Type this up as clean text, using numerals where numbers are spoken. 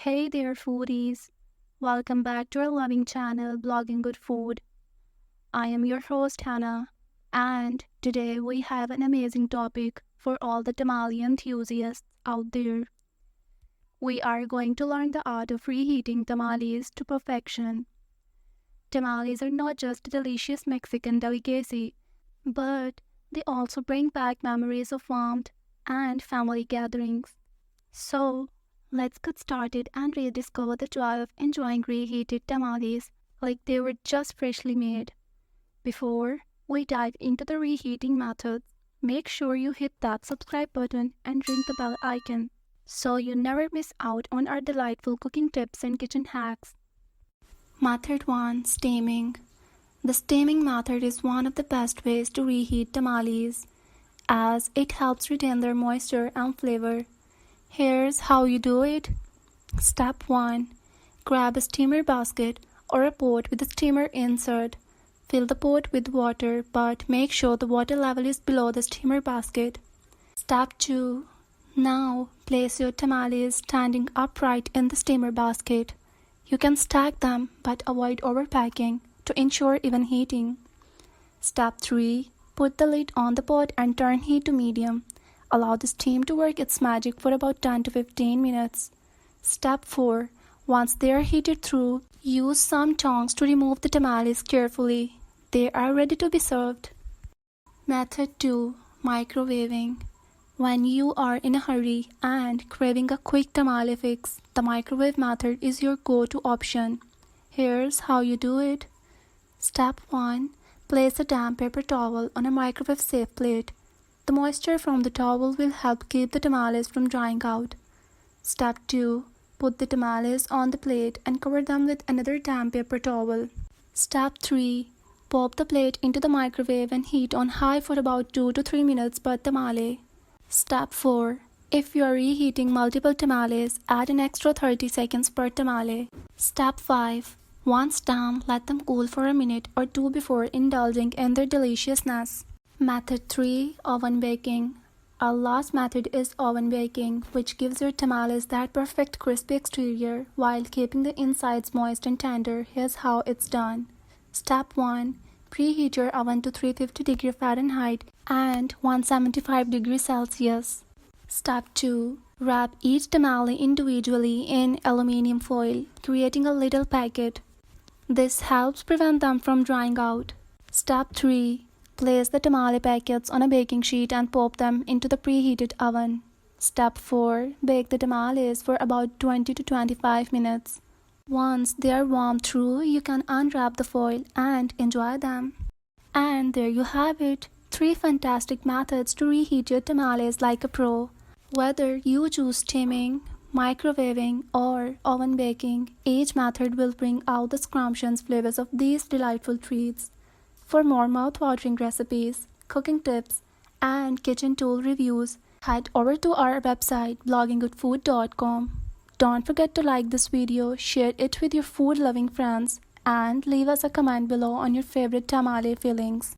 Hey there, foodies! Welcome back to our loving channel, Blogging Good Food. I am your host, Hannah, and today we have an amazing topic for all the tamale enthusiasts out there. We are going to learn the art of reheating tamales to perfection. Tamales are not just a delicious Mexican delicacy, but they also bring back memories of warmth and family gatherings. So, let's get started and rediscover the joy of enjoying reheated tamales like they were just freshly made. Before we dive into the reheating methods, make sure you hit that subscribe button and ring the bell icon so you never miss out on our delightful cooking tips and kitchen hacks. Method 1. Steaming. The steaming method is one of the best ways to reheat tamales, as it helps retain their moisture and flavor. Here's how you do it. Step 1. Grab a steamer basket or a pot with a steamer insert. Fill the pot with water, but make sure the water level is below the steamer basket. Step 2. Now place your tamales standing upright in the steamer basket. You can stack them, but avoid overpacking to ensure even heating. Step 3. Put the lid on the pot and turn heat to medium. Allow the steam to work its magic for about 10 to 15 minutes. Step 4. Once they are heated through, use some tongs to remove the tamales carefully. They are ready to be served. Method 2. Microwaving. When you are in a hurry and craving a quick tamale fix, the microwave method is your go-to option. Here's how you do it. Step 1. Place a damp paper towel on a microwave-safe plate. The moisture from the towel will help keep the tamales from drying out. Step 2. Put the tamales on the plate and cover them with another damp paper towel. Step 3. Pop the plate into the microwave and heat on high for about 2 to 3 minutes per tamale. Step 4. If you are reheating multiple tamales, add an extra 30 seconds per tamale. Step 5. Once done, let them cool for a minute or two before indulging in their deliciousness. Method 3. Oven baking. Our last method is oven baking, which gives your tamales that perfect crispy exterior while keeping the insides moist and tender. Here's how it's done. Step 1. Preheat your oven to 350 Fahrenheit and 175 Celsius. Step 2. Wrap each tamale individually in aluminum foil, creating a little packet. This helps prevent them from drying out. Step 3. Place the tamale packets on a baking sheet and pop them into the preheated oven. Step 4. Bake the tamales for about 20 to 25 minutes. Once they are warmed through, you can unwrap the foil and enjoy them. And there you have it. 3 fantastic methods to reheat your tamales like a pro. Whether you choose steaming, microwaving, or oven baking, each method will bring out the scrumptious flavors of these delightful treats. For more mouth-watering recipes, cooking tips, and kitchen tool reviews, head over to our website blogginggoodfood.com. Don't forget to like this video, share it with your food-loving friends, and leave us a comment below on your favorite tamale fillings.